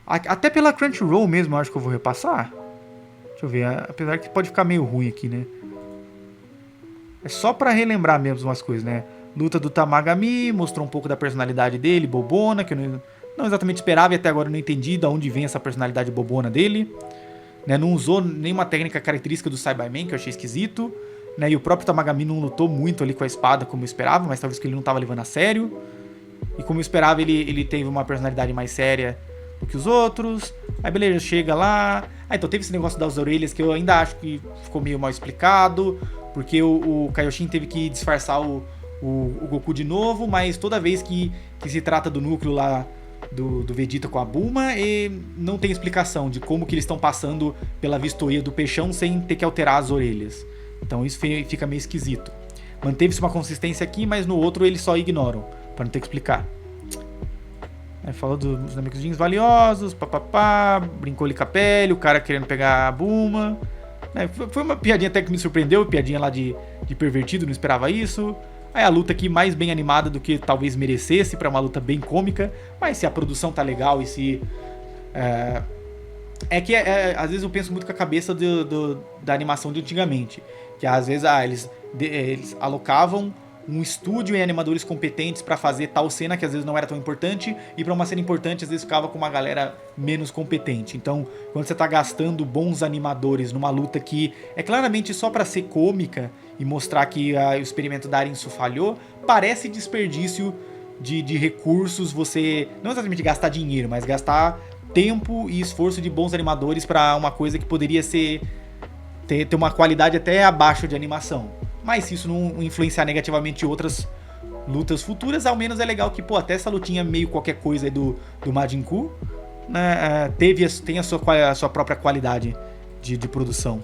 Até pela Crunchyroll mesmo, eu acho que eu vou repassar. Deixa eu ver, apesar que pode ficar meio ruim aqui, né? É só pra relembrar mesmo umas coisas, né? Luta do Tamagami, mostrou um pouco da personalidade dele, bobona, que eu não exatamente esperava e até agora eu não entendi de onde vem essa personalidade bobona dele. Né? Não usou nenhuma técnica característica do Cyberman, que eu achei esquisito. Né? E o próprio Tamagami não lutou muito ali com a espada como eu esperava, mas talvez que ele não tava levando a sério. E como eu esperava, ele teve uma personalidade mais séria do que os outros. Aí beleza, chega lá. Ah, então teve esse negócio das orelhas que eu ainda acho que ficou meio mal explicado. Porque o Kaioshin teve que disfarçar o Goku de novo, mas toda vez que se trata do núcleo lá do Vegeta com a Bulma, e não tem explicação de como que eles estão passando pela vistoria do peixão sem ter que alterar as orelhas. Então isso fica meio esquisito. Manteve-se uma consistência aqui, mas no outro eles só ignoram, para não ter que explicar. Aí falou dos amigos valiosos, papapá, brincou ali com a pele, o cara querendo pegar a Bulma. Foi uma piadinha até que me surpreendeu, piadinha lá de pervertido, não esperava isso. Aí a luta aqui mais bem animada do que talvez merecesse para uma luta bem cômica, mas se a produção tá legal e se... às vezes eu penso muito com a cabeça da animação de antigamente, que às vezes eles alocavam um estúdio e animadores competentes pra fazer tal cena que às vezes não era tão importante, e pra uma cena importante às vezes ficava com uma galera menos competente. Então, quando você tá gastando bons animadores numa luta que é claramente só pra ser cômica e mostrar que o experimento da Arinsu falhou, parece desperdício de recursos, você não exatamente gastar dinheiro, mas gastar tempo e esforço de bons animadores pra uma coisa que poderia ter uma qualidade até abaixo de animação. Mas se isso não influenciar negativamente outras lutas futuras, ao menos é legal que, pô, até essa lutinha meio qualquer coisa aí do Majin Buu, né, tem a sua própria qualidade de produção.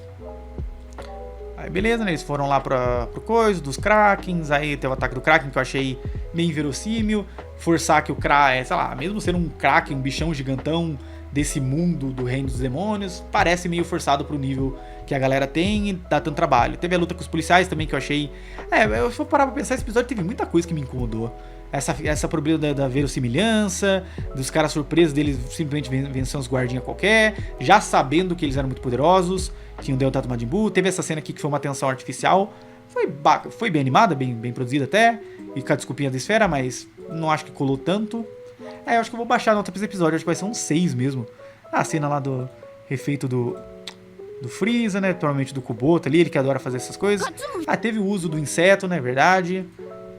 Aí beleza, né, eles foram lá pro coisa, dos Krakens, aí tem o ataque do Kraken que eu achei meio inverossímil, forçar que o Kraken, sei lá, mesmo sendo um Kraken, um bichão gigantão desse mundo do reino dos demônios, parece meio forçado pro nível que a galera tem e dá tanto trabalho. Teve a luta com os policiais também que eu achei... eu vou parar pra pensar, esse episódio teve muita coisa que me incomodou. Essa problema da verossimilhança, dos caras surpresos deles simplesmente vencer uns guardinha qualquer, já sabendo que eles eram muito poderosos, tinham o Delta do Majin Buu. Teve essa cena aqui que foi uma tensão artificial, foi bem animada, bem produzida até, e com a desculpinha da esfera, mas não acho que colou tanto. Eu acho que eu vou baixar a nota pra esse episódio, acho que vai ser um 6 mesmo. A cena lá do refeito do Freeza, né? Provavelmente do Kubota ali, ele que adora fazer essas coisas. Teve o uso do inseto, né? Verdade.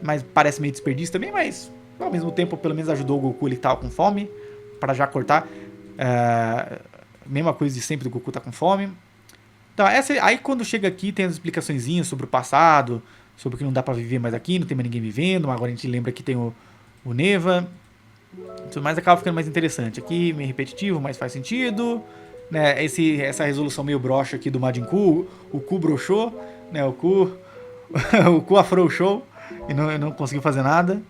Mas parece meio desperdício também, mas ao mesmo tempo, pelo menos ajudou o Goku, ele que tava com fome, para já cortar. Mesma coisa de sempre do Goku tá com fome. Então, aí quando chega aqui, tem as explicaçõezinhas sobre o passado, sobre que não dá pra viver mais aqui, não tem mais ninguém vivendo, agora a gente lembra que tem o Neva. Tudo mais acaba ficando mais interessante. Aqui, meio repetitivo, mas faz sentido. Né, essa resolução meio broxa aqui do Majin Buu, o Ku broxou, né, o Ku afrouxou e não conseguiu fazer nada.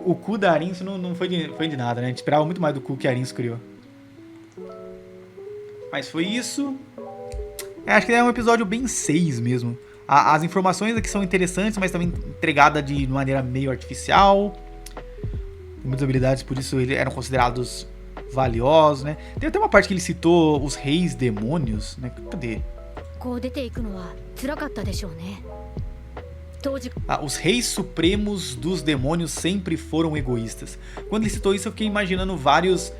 O Ku da Arinsu não foi de nada, né? A gente esperava muito mais do Ku que a Arinsu criou. Mas foi isso. Acho que é um episódio bem 6 mesmo. As informações aqui são interessantes, mas também entregada de maneira meio artificial. Tem muitas habilidades, por isso eles eram considerados valiosos, né? Tem até uma parte que ele citou os reis demônios, né? Cadê? Os reis supremos dos demônios sempre foram egoístas. Quando ele citou isso, eu fiquei imaginando vários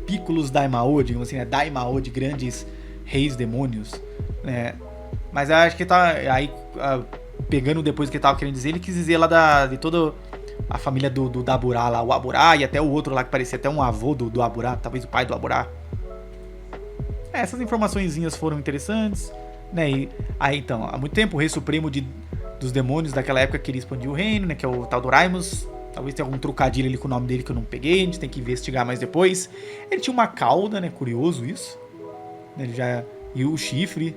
Piccolos Daimao, digamos assim, né? Daimao de grandes reis demônios, né? Mas eu acho que tá aí, pegando depois o que ele tava querendo dizer, ele quis dizer lá de toda a família do Daburá lá, o Aburá, e até o outro lá que parecia até um avô do Aburá, talvez o pai do Aburá. Essas informaçõezinhas foram interessantes, né? E aí então, há muito tempo o rei supremo dos demônios daquela época queria expandir o reino, né? Que é o tal do Raimus. Talvez tenha algum trocadilho ali com o nome dele que eu não peguei, a gente tem que investigar mais depois. Ele tinha uma cauda, né? Curioso isso. E o chifre.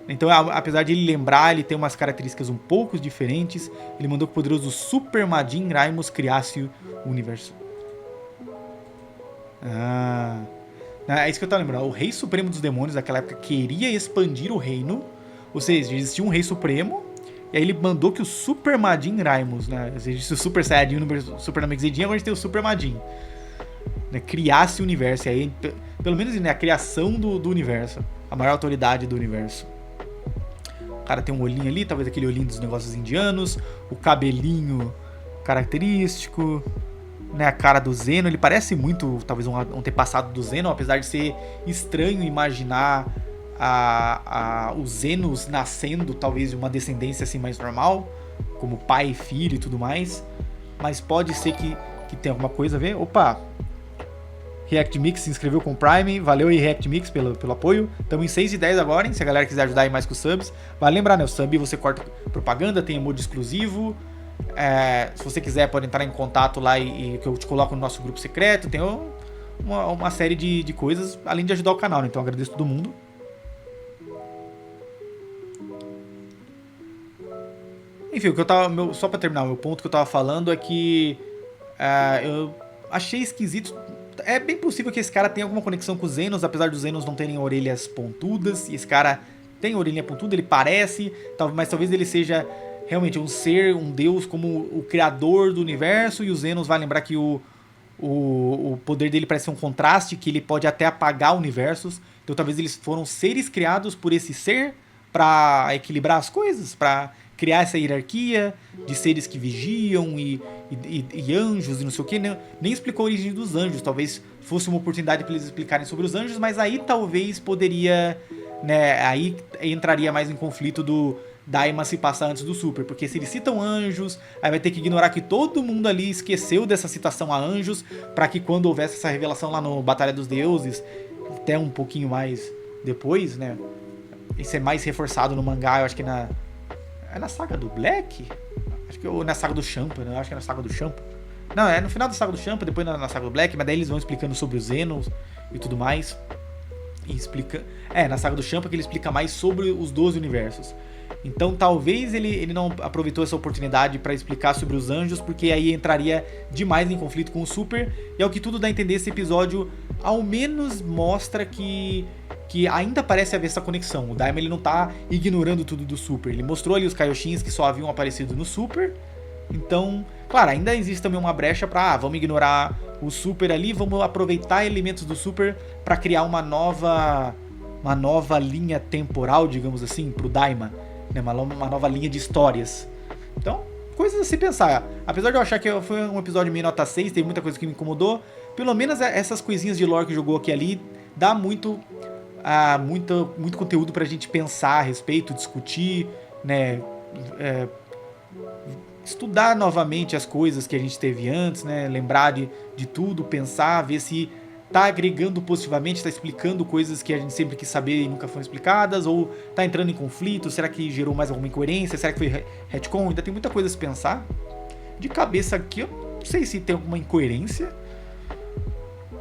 Então, apesar de ele lembrar, ele tem umas características um pouco diferentes. Ele mandou que o poderoso Super Majin Raimus criasse o universo. É isso que eu tava lembrando. O Rei Supremo dos Demônios daquela época queria expandir o reino. Ou seja, existia um Rei Supremo. E aí ele mandou que o Super Majin Raimus, né? Existe o Super Saiyajin, o Super Namek Zedin, agora a gente tem o Super Majin. né, criasse o universo. E aí, pelo menos, né, a criação do universo. A maior autoridade do universo. O cara tem um olhinho ali, talvez aquele olhinho dos negócios indianos. O cabelinho característico. Né, a cara do Zeno, ele parece muito, talvez, um antepassado do Zeno, apesar de ser estranho imaginar os Zenos nascendo, talvez, de uma descendência assim mais normal, como pai e filho e tudo mais. Mas pode ser que tenha alguma coisa a ver. Opa! React Mix se inscreveu com o Prime. Valeu aí, React Mix, pelo apoio. Estamos em 6 e 10 agora, hein? Se a galera quiser ajudar aí mais com os subs. Vale lembrar, né? O sub você corta propaganda, tem emoji exclusivo. Se você quiser, pode entrar em contato lá e que eu te coloco no nosso grupo secreto. Tem uma série de coisas, além de ajudar o canal, né? Então agradeço todo mundo. Enfim, o que eu tava, só pra terminar, o meu ponto que eu tava falando é que eu achei esquisito. É bem possível que esse cara tenha alguma conexão com os Zenos, apesar dos Zenos não terem orelhas pontudas. E esse cara tem orelhinha pontuda, ele parece, mas talvez ele seja realmente um ser, um deus, como o criador do universo. E os Zenos vai lembrar que o poder dele parece ser um contraste, que ele pode até apagar universos. Então talvez eles foram seres criados por esse ser pra equilibrar as coisas, pra criar essa hierarquia de seres que vigiam e anjos e não sei o que. Nem explicou a origem dos anjos. Talvez fosse uma oportunidade para eles explicarem sobre os anjos, mas aí talvez poderia, né, aí entraria mais em conflito Daima se passar antes do Super, porque se eles citam anjos, aí vai ter que ignorar que todo mundo ali esqueceu dessa citação a anjos, para que quando houvesse essa revelação lá no Batalha dos Deuses, até um pouquinho mais depois, né, isso é mais reforçado no mangá, eu acho que é na saga do Black? Acho que ou na saga do Champa, né? Eu acho que é na saga do Champa. Não, é no final da saga do Champa, depois na saga do Black, mas daí eles vão explicando sobre os Zenos e tudo mais. E explica. Na saga do Champa que ele explica mais sobre os 12 universos. Então talvez ele não aproveitou essa oportunidade para explicar sobre os anjos, porque aí entraria demais em conflito com o Super. E ao que tudo dá a entender, esse episódio ao menos mostra que ainda parece haver essa conexão. O Daima ele não tá ignorando tudo do Super. Ele mostrou ali os Kaioshins que só haviam aparecido no Super. Então, claro, ainda existe também uma brecha pra vamos ignorar o Super ali, vamos aproveitar elementos do Super para criar uma nova linha temporal, digamos assim, pro Daima, né? Uma nova linha de histórias. Então, coisas a se pensar. Apesar de eu achar que foi um episódio meio nota 6, tem muita coisa que me incomodou, pelo menos essas coisinhas de lore que jogou aqui e ali dá muito conteúdo pra gente pensar a respeito, discutir, né, estudar novamente as coisas que a gente teve antes, né, lembrar de tudo, pensar, ver se tá agregando positivamente, tá explicando coisas que a gente sempre quis saber e nunca foram explicadas, ou tá entrando em conflito, será que gerou mais alguma incoerência, será que foi retcon? Ainda tem muita coisa a se pensar. De cabeça aqui, eu não sei se tem alguma incoerência,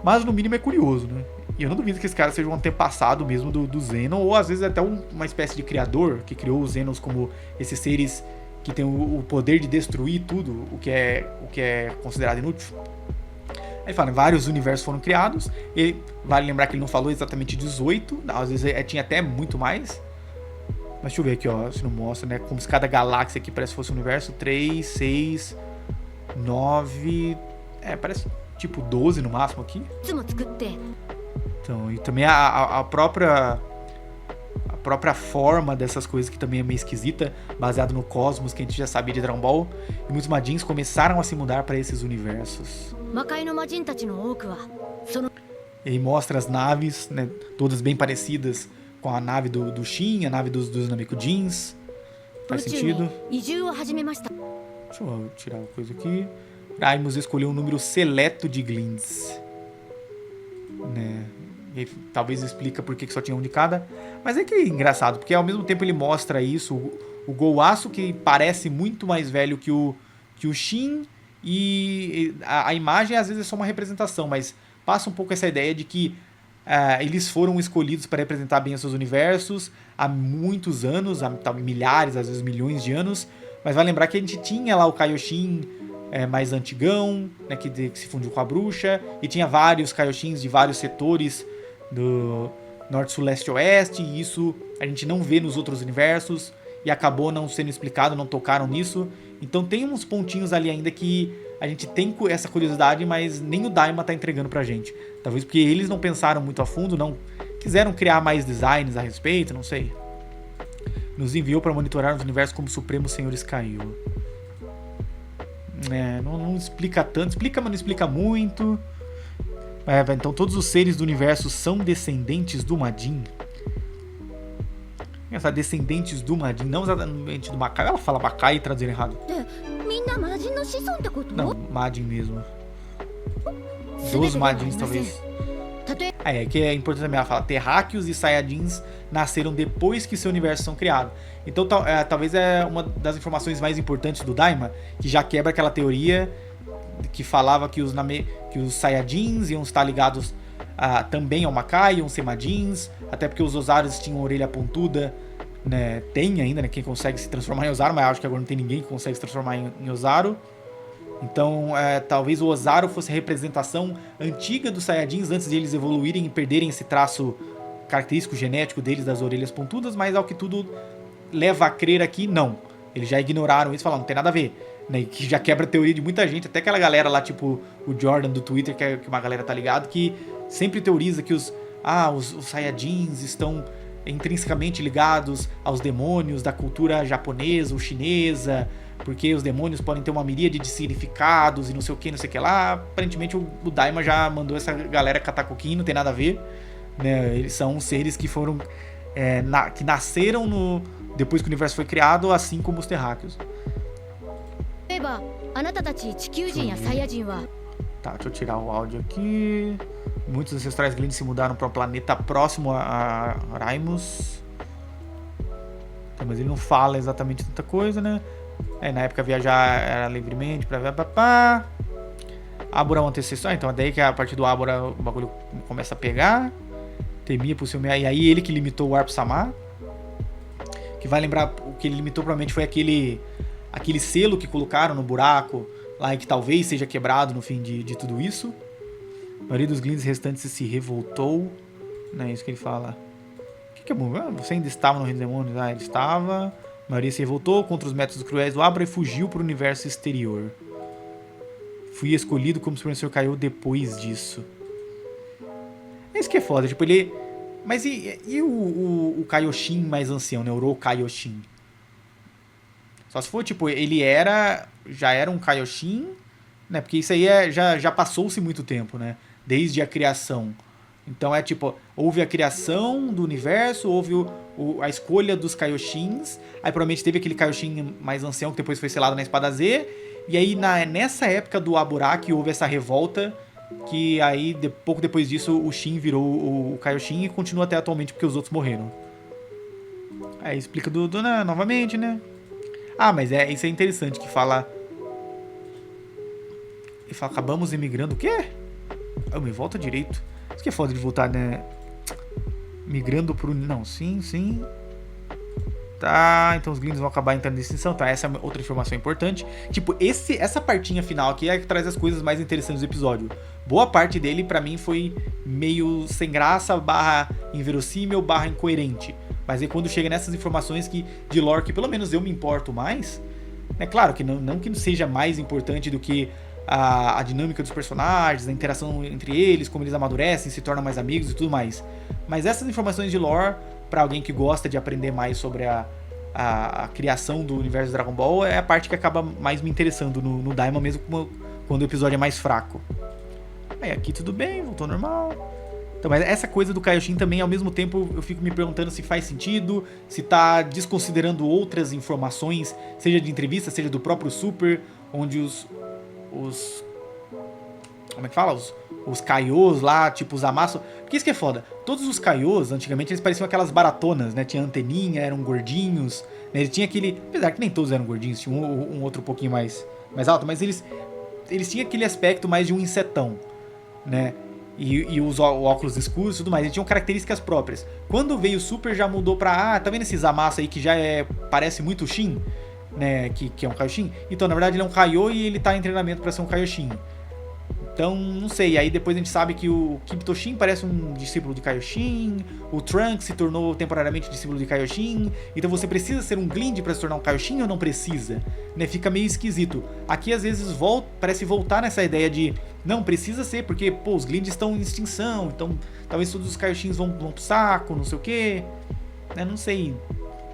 mas no mínimo é curioso, né? E eu não duvido que esse cara seja um antepassado mesmo do Zenon, ou às vezes até uma espécie de criador que criou os Zenons como esses seres que tem o poder de destruir tudo o que é considerado inútil. Aí fala, vários universos foram criados, e vale lembrar que ele não falou exatamente 18, às vezes tinha até muito mais. Mas deixa eu ver aqui, ó, se não mostra, né, como se cada galáxia aqui parece que fosse um universo. 3, 6, 9, parece tipo 12 no máximo aqui. Então, e também a própria forma dessas coisas que também é meio esquisita, baseado no cosmos que a gente já sabia de Dragon Ball, e muitos Majins começaram a se mudar para esses universos. E mostra as naves, né, todas bem parecidas com a nave do Shin, a nave dos Namekusins. Faz sentido. Deixa eu tirar uma coisa aqui. Raimus escolheu um número seleto de Glinds, né? E talvez explica por que só tinha um de cada. Mas é que é engraçado, porque ao mesmo tempo ele mostra isso. O Gowasu, que parece muito mais velho que o Shin, e a imagem às vezes é só uma representação, mas passa um pouco essa ideia de que eles foram escolhidos para representar bem os seus universos há muitos anos, há milhares, às vezes milhões de anos. Mas vai lembrar que a gente tinha lá o Kaioshin mais antigão, né, que se fundiu com a bruxa, e tinha vários Kaioshins de vários setores do norte, sul, leste e oeste, e isso a gente não vê nos outros universos, e acabou não sendo explicado, não tocaram nisso. Então tem uns pontinhos ali ainda que a gente tem essa curiosidade, mas nem o Daima tá entregando pra gente. Talvez porque eles não pensaram muito a fundo, não quiseram criar mais designs a respeito, não sei. Nos enviou para monitorar os universos como Supremo Senhor Skylo. Não explica tanto. Explica, mas não explica muito. Então todos os seres do universo são descendentes do Majin. Essa descendentes do Majin, não exatamente do Makai. Ela fala Makai e traduzir errado. Não, Majin mesmo. Dos Majins, talvez. Que é importante também. Ela fala: terráqueos e Saiyajins nasceram depois que seu universo são criados. Então talvez é uma das informações mais importantes do Daima, que já quebra aquela teoria que falava que os Saiyajins iam estar ligados também ao Makai, iam ser Majins, até porque os Ozarus tinham orelha pontuda, né? Tem ainda, né, quem consegue se transformar em Ozaru, mas acho que agora não tem ninguém que consegue se transformar em Ozaru. Então, talvez o Ozaru fosse a representação antiga dos Saiyajins antes de eles evoluírem e perderem esse traço característico genético deles das orelhas pontudas, mas ao que tudo leva a crer aqui, não. Eles já ignoraram isso e falaram: não tem nada a ver. Né? Que já quebra a teoria de muita gente, até aquela galera lá, tipo o Jordan do Twitter, que uma galera tá ligado, que sempre teoriza que os Saiyajins estão intrinsecamente ligados aos demônios da cultura japonesa ou chinesa, porque os demônios podem ter uma miríade de significados e não sei o que lá. Aparentemente o Daima já mandou essa galera catar coquinho, não tem nada a ver, né? Eles são seres que foram que nasceram depois que o universo foi criado, assim como os terráqueos. Tá, deixa eu tirar o áudio aqui. Muitos ancestrais Glins se mudaram para um planeta próximo a Raimus. Tá, mas ele não fala exatamente tanta coisa, né? Na época viajar era livremente pra Abura é um antecessor, então é daí que a partir do Abura o bagulho começa a pegar. Temia por seu meio. E aí ele que limitou o Warp Samar. Que vai lembrar, o que ele limitou provavelmente foi aquele selo que colocaram no buraco lá e que talvez seja quebrado no fim de tudo isso. A maioria dos Glins restantes se revoltou. Não é isso que ele fala. O que é bom? Você ainda estava no Reino dos Demônios? Ele estava. A maioria se revoltou contra os métodos cruéis do Abra e fugiu para o universo exterior. Fui escolhido como Supremo Senhor Kaiô depois disso. É isso que é foda. Tipo, ele... Mas e o Kaioshin mais ancião, né? O Ro Kaioshin? Só se for, tipo, ele já era um Kaioshin, né? Porque isso aí já passou-se muito tempo, né? Desde a criação. Então tipo, houve a criação do universo, houve a escolha dos Kaioshins, aí provavelmente teve aquele Kaioshin mais ancião que depois foi selado na Espada Z, e aí nessa época do Aburaki houve essa revolta, que aí pouco depois disso o Shin virou o Kaioshin e continua até atualmente porque os outros morreram. Aí explica novamente, né? Mas isso é interessante, que fala... Ele fala: acabamos emigrando. O quê? Me volta direito. Isso que é foda de voltar, né? Migrando pro... Não, sim. Tá, então os Glins vão acabar entrando em extinção. Tá, essa é outra informação importante. Tipo, essa partinha final aqui é que traz as coisas mais interessantes do episódio. Boa parte dele, pra mim, foi meio sem graça, / inverossímil, / incoerente. Mas aí quando chega nessas informações de lore que pelo menos eu me importo mais, é claro que não que seja mais importante do que a dinâmica dos personagens, a interação entre eles, como eles amadurecem, se tornam mais amigos e tudo mais. Mas essas informações de lore, pra alguém que gosta de aprender mais sobre a criação do universo Dragon Ball, é a parte que acaba mais me interessando no Daima, mesmo quando o episódio é mais fraco. Aí aqui tudo bem, voltou ao normal. Então, mas essa coisa do Kaioshin também, ao mesmo tempo, eu fico me perguntando se faz sentido, se tá desconsiderando outras informações, seja de entrevista, seja do próprio Super, onde os como é que fala? Os Kaiôs lá, tipo os Zamasu. Porque isso que é foda. Todos os Kaiôs, antigamente, eles pareciam aquelas baratonas, né? Tinha anteninha, eram gordinhos. Né? Ele tinha aquele... Apesar que nem todos eram gordinhos, tinha um outro um pouquinho mais alto, mas eles tinham aquele aspecto mais de um insetão, né? E os óculos escuros e tudo mais. Eles tinham características próprias. Quando veio o Super, já mudou pra... tá vendo esse Zamasu aí que já parece muito o Shin? Né, que é um Kaioshin. Então, na verdade, ele é um Kaiô e ele tá em treinamento pra ser um Kaioshin. Então, não sei, aí depois a gente sabe que o Kibutoshin parece um discípulo de Kaioshin, o Trunks se tornou temporariamente discípulo de Kaioshin, então você precisa ser um Glind pra se tornar um Kaioshin ou não precisa? Né, fica meio esquisito. Aqui às vezes parece voltar nessa ideia de, não, precisa ser, porque, pô, os Glinds estão em extinção, então talvez todos os Kaioshins vão pro saco, não sei o quê, né, não sei.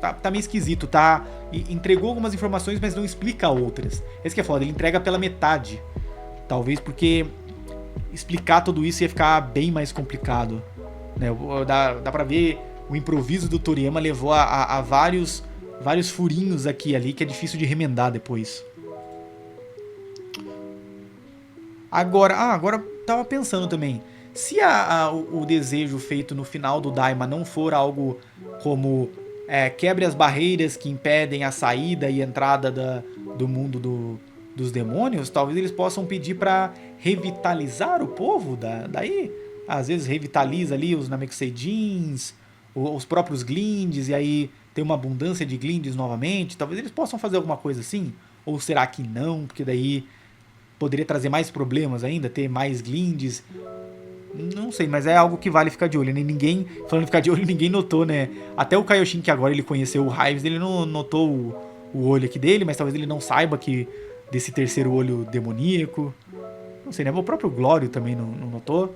Tá meio esquisito, tá? Entregou algumas informações, mas não explica outras. Esse que é foda, ele entrega pela metade. Talvez porque explicar tudo isso ia ficar bem mais complicado, né? Dá pra ver o improviso do Toriyama levou a vários furinhos aqui e ali que é difícil de remendar depois. Agora tava pensando também, se o desejo feito no final do Daima não for algo como quebre as barreiras que impedem a saída e entrada do mundo dos demônios, talvez eles possam pedir para revitalizar o povo daí. Às vezes revitaliza ali os Namekuseidins, os próprios Glinds, e aí tem uma abundância de Glinds novamente. Talvez eles possam fazer alguma coisa assim. Ou será que não? Porque daí poderia trazer mais problemas ainda, ter mais Glinds. Não sei, mas é algo que vale ficar de olho, né? Ninguém, falando de ficar de olho, ninguém notou, né? Até o Kaioshin, que agora ele conheceu o Hives, ele não notou o olho aqui dele, mas talvez ele não saiba que desse terceiro olho demoníaco. Não sei, né? O próprio Glório também não notou.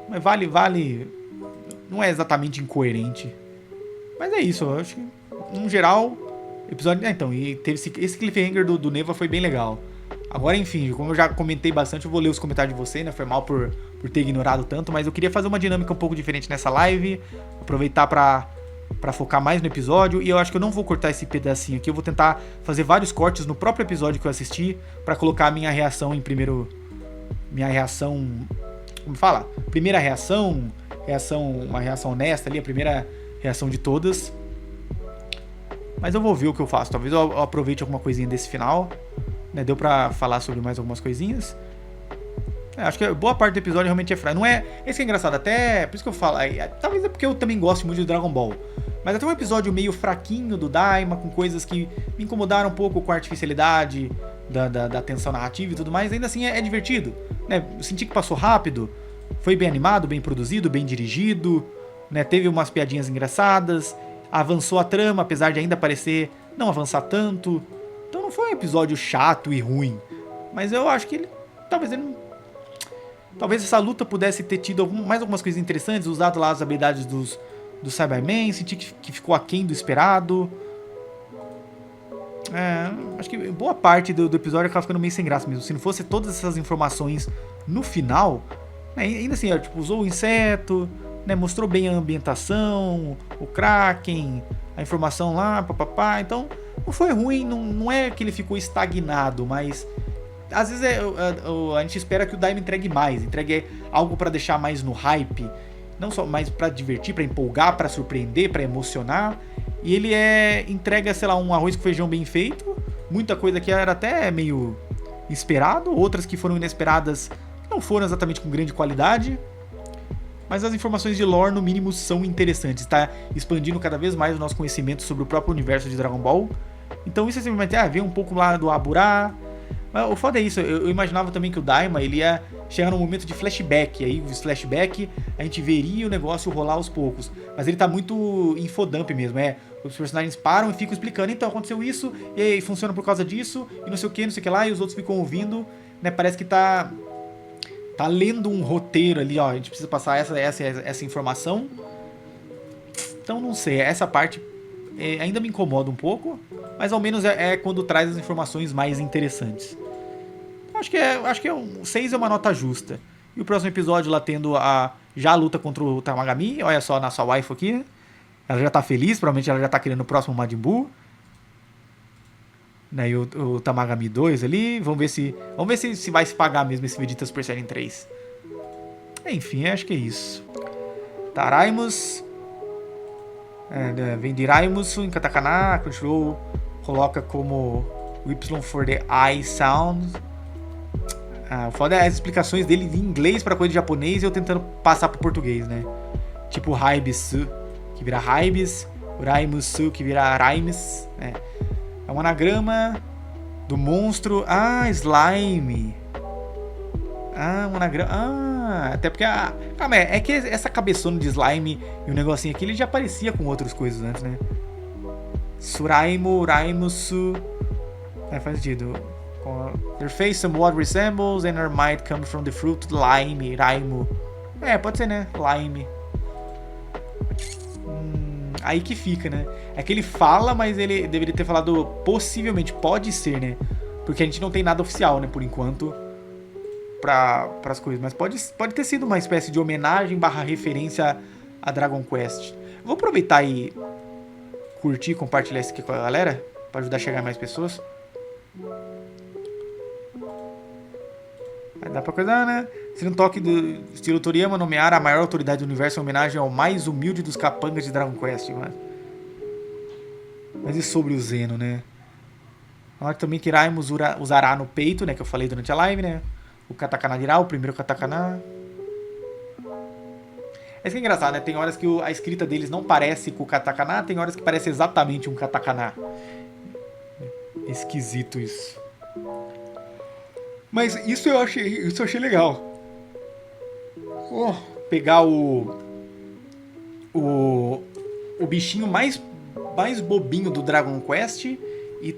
Mas vale. Não é exatamente incoerente. Mas é isso, eu acho que, no geral, episódio. Então, e teve esse cliffhanger do Neva foi bem legal. Agora, enfim, como eu já comentei bastante, eu vou ler os comentários de vocês, né? Foi mal por ter ignorado tanto, mas eu queria fazer uma dinâmica um pouco diferente nessa live. Aproveitar pra focar mais no episódio. E eu acho que eu não vou cortar esse pedacinho aqui. Eu vou tentar fazer vários cortes no próprio episódio que eu assisti pra colocar a minha reação em primeiro. Minha reação. Como fala? Primeira reação. Uma reação honesta ali, a primeira reação de todas. Mas eu vou ver o que eu faço. Talvez eu aproveite alguma coisinha desse final. Né? Deu pra falar sobre mais algumas coisinhas. Acho que boa parte do episódio realmente é fraco. Não é. Esse que é engraçado, até. Por isso que eu falo. Talvez é porque eu também gosto muito de Dragon Ball. Mas até um episódio meio fraquinho do Daima, com coisas que me incomodaram um pouco com a artificialidade da tensão narrativa e tudo mais. Ainda assim é divertido. Né? Eu senti que passou rápido. Foi bem animado, bem produzido, bem dirigido. Né? Teve umas piadinhas engraçadas. Avançou a trama, apesar de ainda parecer não avançar tanto. Então não foi um episódio chato e ruim. Mas eu acho que ele. Talvez essa luta pudesse ter tido mais algumas coisas interessantes, usado lá as habilidades dos Cybermen, senti que ficou aquém do esperado. Acho que boa parte do episódio acaba ficando meio sem graça mesmo. Se não fosse todas essas informações no final, né, ainda assim, usou o inseto, né, mostrou bem a ambientação, o Kraken, a informação lá, papapá. Então, não foi ruim, não é que ele ficou estagnado, mas às vezes a gente espera que o Daima entregue mais, entregue algo pra deixar mais no hype, não só mais pra divertir, pra empolgar, pra surpreender, pra emocionar. E ele entrega, sei lá, um arroz com feijão bem feito, muita coisa que era até meio esperado, outras que foram inesperadas não foram exatamente com grande qualidade. Mas as informações de lore, no mínimo, são interessantes. Está expandindo cada vez mais o nosso conhecimento sobre o próprio universo de Dragon Ball. Então isso é simplesmente, ver um pouco lá do Aburá. Mas o foda é isso, eu imaginava também que o Daima, ele ia chegar num momento de flashback. Aí, os flashback, a gente veria o negócio rolar aos poucos. Mas ele tá muito infodump mesmo, os personagens param e ficam explicando, então aconteceu isso, e aí funciona por causa disso, e não sei o que lá, e os outros ficam ouvindo, né? Parece que tá lendo um roteiro ali, a gente precisa passar essa informação. Então não sei, essa parte ainda me incomoda um pouco, mas ao menos é quando traz as informações mais interessantes. Acho que 6 é uma nota justa. E o próximo episódio lá tendo já a luta contra o Tamagami, olha só a nossa waifu aqui, né? Ela já tá feliz, provavelmente ela já tá querendo o próximo Majin Buu. Né, e o Tamagami 2 ali, vamos ver se vai se pagar mesmo esse Vegeta Super Saiyan 3. Enfim, acho que é isso. Taraimus. Vem de Raimusu em katakana, Crunchyroll coloca como Y for the I sound. O foda é as explicações dele em inglês pra coisa de japonês e eu tentando passar pro português, né? Tipo Raibisu, que vira Raibis, Raimusu, que vira Raimes, né? É um anagrama do monstro. Slime. Ah, um anagrama. Ah, até porque a. Calma, é que essa cabeçona de slime e o negocinho aqui ele já aparecia com outras coisas antes, né? Suraimo, Raimusu. É, faz sentido. Their face somewhat resembles and their might come from the fruit lime, Raimu. É, pode ser, né? Lime. Aí que fica, né? É que ele fala, mas ele deveria ter falado possivelmente, pode ser, né? Porque a gente não tem nada oficial, né, por enquanto, para as coisas. Mas pode ter sido uma espécie de homenagem barra referência a Dragon Quest. Vou aproveitar e curtir, compartilhar isso aqui com a galera, para ajudar a chegar mais pessoas. Vai dar pra coisa, né? Seria um toque do estilo Toriyama nomear a maior autoridade do universo em homenagem ao mais humilde dos capangas de Dragon Quest, mano. Mas e sobre o Zeno, né? Olha também que Raimus usará no peito, né? Que eu falei durante a live, né? O katakana dirá, o primeiro katakana. Isso que é engraçado, né? Tem horas que a escrita deles não parece com o katakana, tem horas que parece exatamente um katakana. Esquisito isso. Mas isso eu achei legal. Oh, pegar o bichinho mais bobinho do Dragon Quest e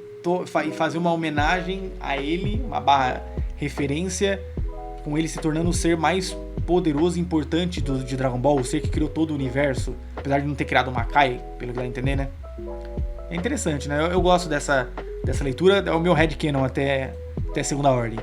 fazer uma homenagem a ele, uma barra referência, com ele se tornando o ser mais poderoso e importante de Dragon Ball, o ser que criou todo o universo, apesar de não ter criado o Makai, pelo que dá a entender, né? É interessante, né? Eu gosto dessa leitura, é o meu headcanon até segunda ordem.